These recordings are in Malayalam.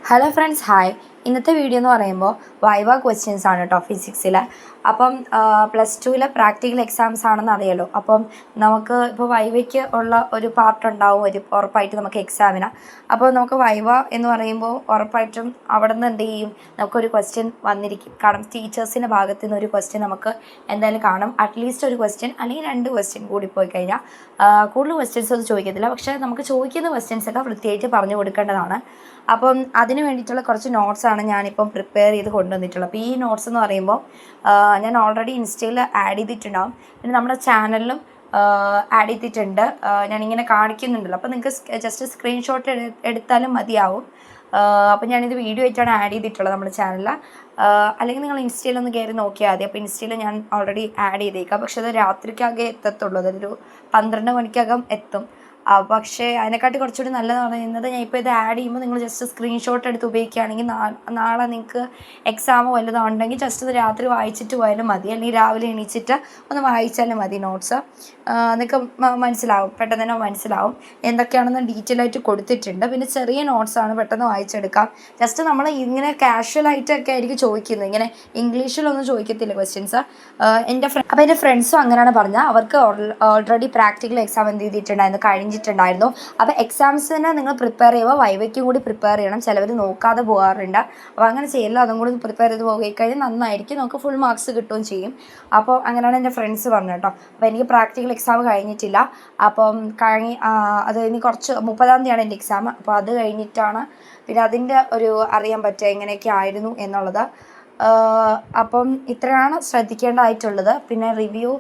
Hello friends, hi. ഇന്നത്തെ വീഡിയോ എന്ന് പറയുമ്പോൾ വൈവ ക്വസ്റ്റ്യൻസ് ആണ് കേട്ടോ, ഫിസിക്സിൽ. അപ്പം +2 പ്രാക്ടിക്കൽ എക്സാംസ് ആണെന്ന് അറിയാലോ. അപ്പം നമുക്ക് ഇപ്പോൾ വൈവയ്ക്ക് ഉള്ള ഒരു പാർട്ട് ഉണ്ടാവും, ഉറപ്പായിട്ട് നമുക്ക് എക്സാമിന്. അപ്പോൾ നമുക്ക് വൈവ എന്ന് പറയുമ്പോൾ ഉറപ്പായിട്ടും അവിടെ നിന്ന് എന്ത് ചെയ്യും, നമുക്കൊരു ക്വസ്റ്റ്യൻ വന്നിരിക്കും. കാരണം ടീച്ചേഴ്സിൻ്റെ ഭാഗത്തു നിന്ന് ഒരു ക്വസ്റ്റ്യൻ നമുക്ക് എന്തായാലും കാണും. അറ്റ്ലീസ്റ്റ് ഒരു ക്വസ്റ്റ്യൻ അല്ലെങ്കിൽ 2 ക്വസ്റ്റ്യൻ കൂടി പോയി കഴിഞ്ഞാൽ കൂടുതൽ ക്വസ്റ്റ്യൻസ് ഒന്നും ചോദിക്കത്തില്ല. പക്ഷേ നമുക്ക് ചോദിക്കുന്ന ക്വസ്റ്റ്യൻസൊക്കെ വൃത്തിയായിട്ട് പറഞ്ഞു കൊടുക്കേണ്ടതാണ്. അപ്പം അതിന് വേണ്ടിയിട്ടുള്ള കുറച്ച് നോട്ട്സാണ് ഞാനിപ്പം പ്രിപ്പയർ ചെയ്ത് കൊണ്ടുവന്നിട്ടുള്ളത്. അപ്പോൾ ഈ നോട്ട്സ് എന്ന് പറയുമ്പോൾ ഞാൻ ഓൾറെഡി ഇൻസ്റ്റയിൽ ആഡ് ചെയ്തിട്ടുണ്ടാവും, പിന്നെ നമ്മുടെ ചാനലിലും ആഡ് ചെയ്തിട്ടുണ്ട്. ഞാനിങ്ങനെ കാണിക്കുന്നുണ്ടല്ലോ, അപ്പോൾ നിങ്ങൾക്ക് ജസ്റ്റ് സ്ക്രീൻഷോട്ട് എടുത്താലും മതിയാവും. അപ്പോൾ ഞാനിത് വീഡിയോ ആയിട്ടാണ് ആഡ് ചെയ്തിട്ടുള്ളത് നമ്മുടെ ചാനലിൽ. അല്ലെങ്കിൽ നിങ്ങൾ ഇൻസ്റ്റയിലൊന്ന് കയറി നോക്കിയാൽ മതി. അപ്പോൾ ഇൻസ്റ്റയിൽ ഞാൻ ഓൾറെഡി ആഡ് ചെയ്തേക്കാം. പക്ഷേ അത് രാത്രിക്കകെ എത്തത്തുള്ളൂ, അതൊരു 12 മണിക്കകം എത്തും. പക്ഷേ അതിനെക്കാട്ടി കുറച്ചുകൂടി നല്ലതെന്ന് പറയുന്നത്, ഞാൻ ഇപ്പോൾ ഇത് ആഡ് ചെയ്യുമ്പോൾ നിങ്ങൾ ജസ്റ്റ് സ്ക്രീൻഷോട്ട് എടുത്ത് ഉപയോഗിക്കുകയാണെങ്കിൽ നാളെ നിങ്ങൾക്ക് എക്സാമോ വല്ലതും ഉണ്ടെങ്കിൽ ജസ്റ്റ് ഇത് രാത്രി വായിച്ചിട്ട് പോയാലും മതി, അല്ലെങ്കിൽ രാവിലെ എണീച്ചിട്ട് ഒന്ന് വായിച്ചാലും മതി. നോട്ട്സ് നിങ്ങൾക്ക് മനസ്സിലാവും, പെട്ടെന്ന് തന്നെ മനസ്സിലാവും എന്തൊക്കെയാണെന്ന് ഡീറ്റെയിൽ ആയിട്ട് കൊടുത്തിട്ടുണ്ട്. പിന്നെ ചെറിയ നോട്ട്സാണ്, പെട്ടെന്ന് വായിച്ചെടുക്കാം. ജസ്റ്റ് നമ്മൾ ഇങ്ങനെ കാഷ്വലായിട്ടൊക്കെ ആയിരിക്കും ചോദിക്കുന്നത്, ഇങ്ങനെ ഇംഗ്ലീഷിലൊന്നും ചോദിക്കത്തില്ല ക്വസ്റ്റ്യൻസ്. അപ്പോൾ എൻ്റെ ഫ്രണ്ട്സും അങ്ങനെയാണ് പറഞ്ഞത്. അവർക്ക് ഓൾറെഡി പ്രാക്ടിക്കൽ എക്സാം എന്ത് ചെയ്തിട്ടുണ്ടായിരുന്നു, കഴിഞ്ഞിട്ടുണ്ടായിരുന്നു. അപ്പോൾ എക്സാംസിന് നിങ്ങൾ പ്രിപ്പയർ ചെയ്യുമ്പോൾ വൈവയ്ക്കും കൂടി പ്രിപ്പയർ ചെയ്യണം. ചിലവർ നോക്കാതെ പോകാറുണ്ട്. അപ്പോൾ അങ്ങനെ ചെയ്യില്ല, അതും കൂടി പ്രിപ്പയർ ചെയ്ത് പോയി കഴിഞ്ഞാൽ നന്നായിരിക്കും, നമുക്ക് ഫുൾ മാർക്സ് കിട്ടുകയും ചെയ്യും. അപ്പോൾ അങ്ങനെയാണ് എൻ്റെ ഫ്രണ്ട്സ് പറഞ്ഞത് കേട്ടോ. അപ്പോൾ എനിക്ക് പ്രാക്ടിക്കൽ എക്സാം കഴിഞ്ഞിട്ടില്ല. അപ്പം അത് ഇനി കുറച്ച് 30-ാം തീയതിയാണ് എൻ്റെ എക്സാം. അപ്പോൾ അത് കഴിഞ്ഞിട്ടാണ് പിന്നെ അതിൻ്റെ ഒരു അറിയാൻ പറ്റുക എങ്ങനെയൊക്കെ ആയിരുന്നു എന്നുള്ളത്. അപ്പം ഇത്രയാണ് ശ്രദ്ധിക്കേണ്ടതായിട്ടുള്ളത്. പിന്നെ റിവ്യൂ,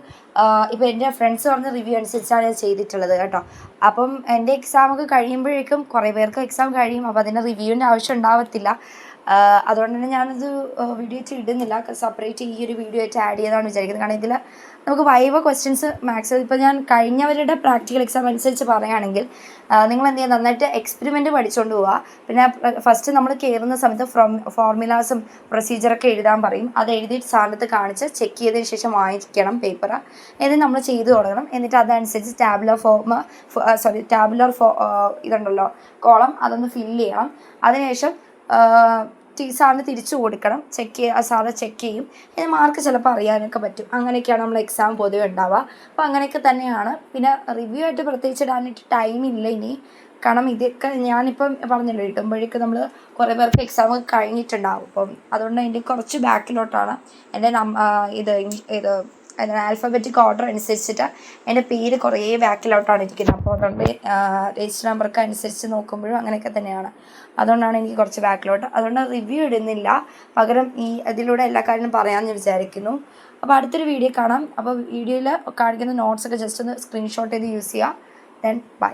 ഇപ്പോൾ എൻ്റെ ഫ്രണ്ട്സ് പറഞ്ഞ റിവ്യൂ അനുസരിച്ചാണ് ഞാൻ ചെയ്തിട്ടുള്ളത് കേട്ടോ. അപ്പം എൻ്റെ എക്സാമൊക്കെ കഴിയുമ്പോഴേക്കും കുറേ പേർക്ക് എക്സാം കഴിയും, അപ്പോൾ അതിൻ്റെ റിവ്യൂവിൻ്റെ ആവശ്യം ഉണ്ടാവത്തില്ല. അതുകൊണ്ട് തന്നെ ഞാനത് വീഡിയോ ആയിട്ട് ഇടുന്നില്ല, സെപ്പറേറ്റ് ഈ ഒരു വീഡിയോ ആയിട്ട് ആഡ് ചെയ്താണ് വിചാരിക്കുന്നത്. കാരണം ഇതിൽ നമുക്ക് വൈവ ക്വസ്റ്റ്യൻസ് മാക്സിമം, ഇപ്പോൾ ഞാൻ കഴിഞ്ഞവരുടെ പ്രാക്ടിക്കൽ എക്സാം അനുസരിച്ച് പറയുകയാണെങ്കിൽ നിങ്ങൾ എന്ത് ചെയ്യുക, നന്നായിട്ട് എക്സ്പെരിമെൻറ്റ് പഠിച്ചുകൊണ്ട് പോവുക. പിന്നെ ഫസ്റ്റ് നമ്മൾ കയറുന്ന സമയത്ത് ഫോർമുലാസും പ്രൊസീജിയറൊക്കെ എഴുതാൻ പറയും. അത് എഴുതിയിട്ട് സാറിനടുത്ത് കാണിച്ച് ചെക്ക് ചെയ്തതിന് ശേഷം വാങ്ങിക്കണം പേപ്പർ. എന്നിട്ട് നമ്മൾ ചെയ്തു തുടങ്ങണം. എന്നിട്ട് അതനുസരിച്ച് ടാബുലർ ഇതുണ്ടല്ലോ കോളം, അതൊന്ന് ഫില്ല് ചെയ്യണം. അതിനുശേഷം സാറിന് തിരിച്ചു കൊടുക്കണം. സാറ് ചെക്ക് ചെയ്യും. മാർക്ക് ചിലപ്പോൾ അറിയാനൊക്കെ പറ്റും. അങ്ങനെയൊക്കെയാണ് നമ്മൾ എക്സാം പൊതുവെ ഉണ്ടാവുക. അപ്പോൾ അങ്ങനെയൊക്കെ തന്നെയാണ്. പിന്നെ റിവ്യൂ ആയിട്ട് പ്രത്യേകിച്ച് ഇടാനായിട്ട് ടൈമില്ല ഇനി. കാരണം ഇതൊക്കെ ഞാനിപ്പം പറഞ്ഞല്ലോ, ഇടുമ്പോഴേക്കും നമ്മൾ കുറേ പേർക്ക് എക്സാം കഴിഞ്ഞിട്ടുണ്ടാവും. അപ്പം അതുകൊണ്ട് അതിൻ്റെ കുറച്ച് ബാക്കിലോട്ടാണ് എൻ്റെ ഇത് ആൽഫബറ്റിക് ഓർഡർ അനുസരിച്ചിട്ട് എൻ്റെ പേര് കുറേ ബാക്കിലോട്ടാണ് ഇരിക്കുന്നത്. അപ്പോൾ അതുകൊണ്ട് രജിസ്റ്റർ നമ്പർക്ക് അനുസരിച്ച് നോക്കുമ്പോഴും അങ്ങനെയൊക്കെ തന്നെയാണ്. അതുകൊണ്ടാണ് എനിക്ക് കുറച്ച് ബാക്കിലോട്ട്. അതുകൊണ്ട് റിവ്യൂ ഇടുന്നില്ല, പകരം ഇതിലൂടെ എല്ലാ കാര്യങ്ങളും പറയാമെന്ന് വിചാരിക്കുന്നു. അപ്പോൾ അടുത്തൊരു വീഡിയോ കാണാം. അപ്പോൾ വീഡിയോയിൽ കാണിക്കുന്ന നോട്ട്സൊക്കെ ജസ്റ്റ് ഒന്ന് സ്ക്രീൻഷോട്ട് ചെയ്ത് യൂസ് ചെയ്യുക. Then bye.